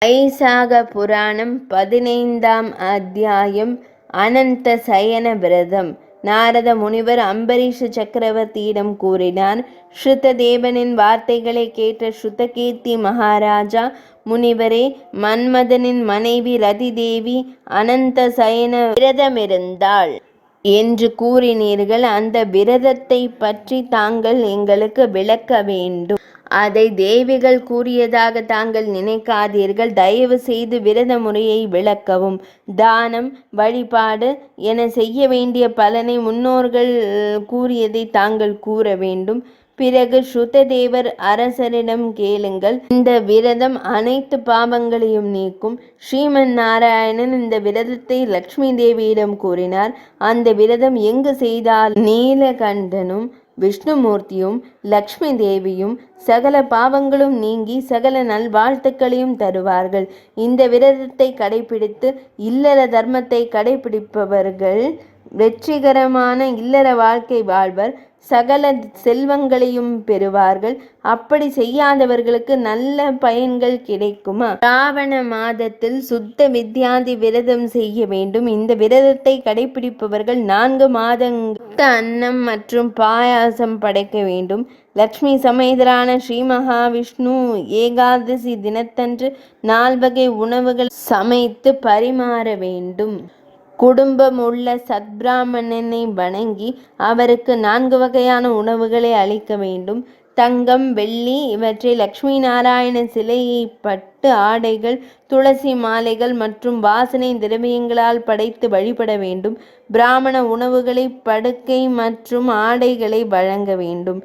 வைசாக புராணம் 15ஆம் அத்தியாயம். அனந்த சயன விரதம். நாரத முனிவர் அம்பரீஷ சக்கரவர்த்தியிடம் கூறினார். ஸ்ருததேவனின் வார்த்தைகளை கேட்ட ஸ்ருதகீர்த்தி மகாராஜா, முனிவரே, மன்மதனின் மனைவி ரதி தேவி அனந்த சயன விரதமிருந்தாள் என்று கூறினீர்கள். அந்த விரதத்தை பற்றி தாங்கள் எங்களுக்கு விளக்க வேண்டும். அதை தேவிகள் கூறியதாக தாங்கள் நினைக்காதீர்கள். தயவு செய்து விரத முறையை விளக்கவும். தானம், வழிபாடு என செய்ய வேண்டிய பலனை முன்னோர்கள் கூறியதை தாங்கள் கூற வேண்டும். பிறகு ஸ்ருததேவர் அரசரிடம் கேளுங்கள். இந்த விரதம் அனைத்து பாவங்களையும் நீக்கும். ஸ்ரீமன் நாராயணன் இந்த விரதத்தை லக்ஷ்மி தேவியிடம் கூறினார். அந்த விரதம் எங்கு செய்தால் நீலகண்டனும் விஷ்ணுமூர்த்தியும் லக்ஷ்மி தேவியும் சகல பாவங்களும் நீங்கி சகல நல்வாழ்த்துக்களையும் தருவார்கள். இந்த விரதத்தை கடைபிடித்து இல்லற தர்மத்தை கடைபிடிப்பவர்கள் வெற்றிகரமான இல்லற வாழ்க்கை வாழ்வர், சகல செல்வங்களையும் பெறுவார்கள். அப்படி செய்யாதவர்களுக்கு நல்ல பயன்கள் கிடைக்குமா? ராவண மாதத்தில் சுத்த வித்யாதி விரதம் செய்ய வேண்டும். இந்த விரதத்தை கடைபிடிப்பவர்கள் 4 மாதங்கள் அன்னம் மற்றும் பாயாசம் படைக்க வேண்டும். லக்ஷ்மி சமேதரான ஸ்ரீ மகாவிஷ்ணு ஏகாதசி தினத்தன்று 4 வகை உணவுகள் சமைத்து பரிமாற வேண்டும். குடும்பம் உள்ள சத்பிராமணனை வணங்கி அவருக்கு 4 வகையான உணவுகளை அளிக்க வேண்டும். தங்கம், வெள்ளி இவற்றை லக்ஷ்மி நாராயண சிலையை பட்டு ஆடைகள், துளசி மாலைகள் மற்றும் வாசனை திரவியங்களால் படைத்து வழிபட வேண்டும். பிராமண உணவுகளை, படுக்கை மற்றும் ஆடைகளை வழங்க வேண்டும்.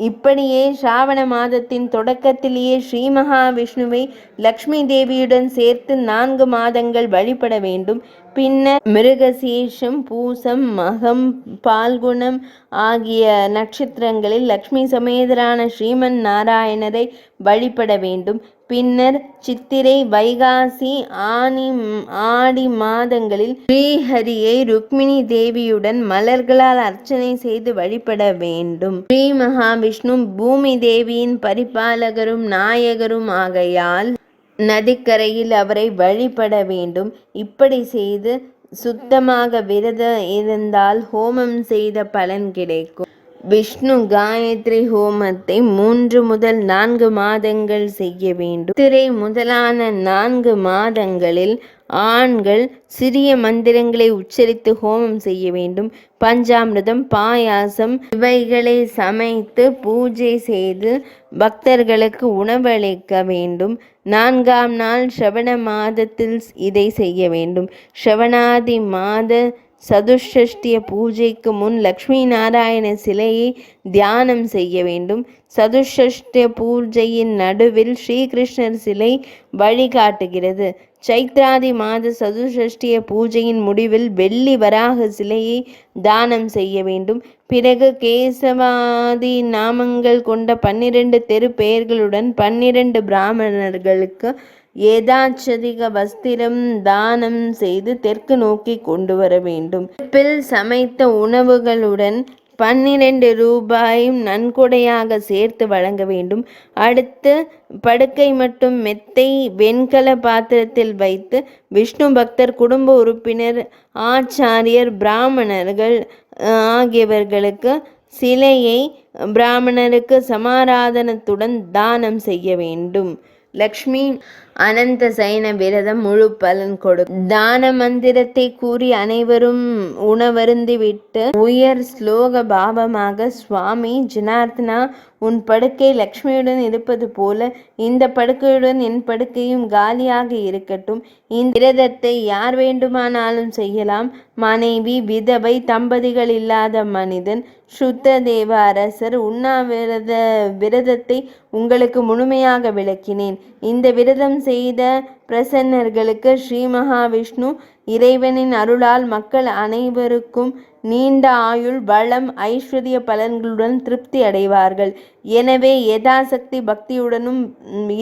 இப்படியே ஸ்ராவண மாதத்தின் தொடக்கத்திலேயே ஸ்ரீ மகாவிஷ்ணுவை லக்ஷ்மி தேவியுடன் சேர்த்து 4 மாதங்கள் வழிபட வேண்டும். பின்னர் மிருகசீஷம், பூசம், மகம், பால்குணம் ஆகிய நட்சத்திரங்களில் லக்ஷ்மி சமேதரான ஸ்ரீமன் நாராயணரை வழிபட வேண்டும். பின்னர் சித்திரை, வைகாசி, ஆடி மாதங்களில் ஸ்ரீஹரியை ருக்மிணி தேவியுடன் மலர்களால் அர்ச்சனை செய்து வழிபட வேண்டும். ஸ்ரீ மகாவிஷ்ணு பூமி தேவியின் பரிபாலகரும் நாயகரும் ஆகையால் நதிக்கரையில் அவரை வழிபட வேண்டும். இப்படி செய்து சுத்தமாக விரதம் இருந்தால் ஹோமம் செய்த பலன் கிடைக்கும். விஷ்ணு காயத்ரி ஹோமத்தை 3 முதல் 4 மாதங்கள் செய்ய வேண்டும். சித்திரை முதலான 4 மாதங்களில் ஆண்கள் சிறிய மந்திரங்களை உச்சரித்து ஹோமம் செய்ய வேண்டும். பஞ்சாமிர்தம், பாயாசம் இவைகளை சமைத்து பூஜை செய்து பக்தர்களுக்கு உணவளிக்க வேண்டும். 4ஆம் நாள் ஸ்ரவண மாதத்தில் இதை செய்ய வேண்டும். ஸ்ரவணாதி மாத சதுஷ்டிய பூஜைக்கு முன் லக்ஷ்மி நாராயண சிலையை தியானம் செய்ய வேண்டும். சதுஷ்டிய பூஜையின் நடுவில் ஸ்ரீகிருஷ்ணர் சிலை வழிகாட்டுகிறது. சைத்ராதி மாத சதுஷ்டிய பூஜையின் முடிவில் வெள்ளி வராக சிலையை தானம் செய்ய வேண்டும். பிறகு கேசவாதி நாமங்கள் கொண்ட 12 தெரு பெயர்களுடன் 12 பிராமணர்களுக்கு ஏதாச்சதிக வஸ்திரம் தானம் செய்து தெற்கு நோக்கி கொண்டு வர வேண்டும். அடுப்பில் சமைத்த உணவுகளுடன் 12 ரூபாயும் நன்கொடையாக சேர்த்து வழங்க வேண்டும். அடுத்து படுக்கை மற்றும் மெத்தை வெண்கல பாத்திரத்தில் வைத்து விஷ்ணு பக்தர், குடும்ப உறுப்பினர், ஆச்சாரியர், பிராமணர்கள் ஆகியவர்களுக்கு சிலையை பிராமணருக்கு சமாராதனத்துடன் தானம் செய்ய வேண்டும். லக்ஷ்மி அனந்த சயன விரதம் முழு பலன் கொடுக்கும். தான மந்திரத்தை கூறி அனைவரும் உணவருந்திவிட்டு உயர் ஸ்லோக பாவமாக, சுவாமி ஜனார்த்தனா, உன் படுக்கை லக்ஷ்மியுடன் இருப்பது போல இந்த படுக்கையுடன் என் படுக்கையும் காலியாக இருக்கட்டும். இந்த விரதத்தை யார் வேண்டுமானாலும் செய்யலாம். மனைவி, விதவை, தம்பதிகள் இல்லாத மனிதன், ஸ்ருததேவ அரசர் விரதத்தை உங்களுக்கு முழுமையாக விளக்கினேன். இந்த விரதம் செய்த பிரசன்னர்களுக்கு ஸ்ரீ மகாவிஷ்ணு இறைவனின் அருளால் மக்கள் அனைவருக்கும் நீண்ட ஆயுள், வளம், ஐஸ்வர்ய பலன்களுடன் திருப்தி அடைவார்கள். எனவே யதாசக்தி பக்தியுடனும்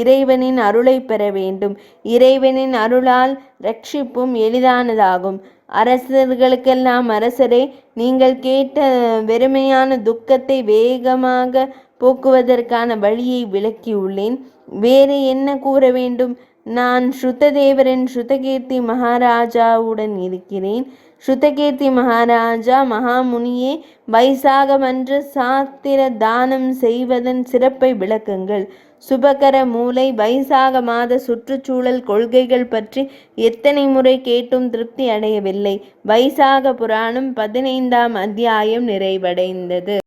இறைவனின் அருளை பெற வேண்டும். இறைவனின் அருளால் ரட்சிப்பும் எளிதானதாகும். அரசர்களுக்கெல்லாம் அரசரே, நீங்கள் கேட்ட வெறுமையான துக்கத்தை வேகமாக போக்குவதற்கான வழியை விளக்கியுள்ளேன். வேறு என்ன கூற வேண்டும்? நான் ஸ்ருததேவரின் ஸ்ருதகீர்த்தி மகாராஜாவுடன் இருக்கிறேன். ஸ்ருதகீர்த்தி மகாராஜா, மகாமுனியே, வைசாகமன்று சாத்திர தானம் செய்வதன் சிறப்பை விளக்குங்கள். சுபகர மூலை வைசாக மாத சுற்றுச்சூழல் கொள்கைகள் பற்றி எத்தனை முறை கேட்டும் திருப்தி அடையவில்லை. வைசாக புராணம் 15ஆம் அத்தியாயம் நிறைவடைந்தது.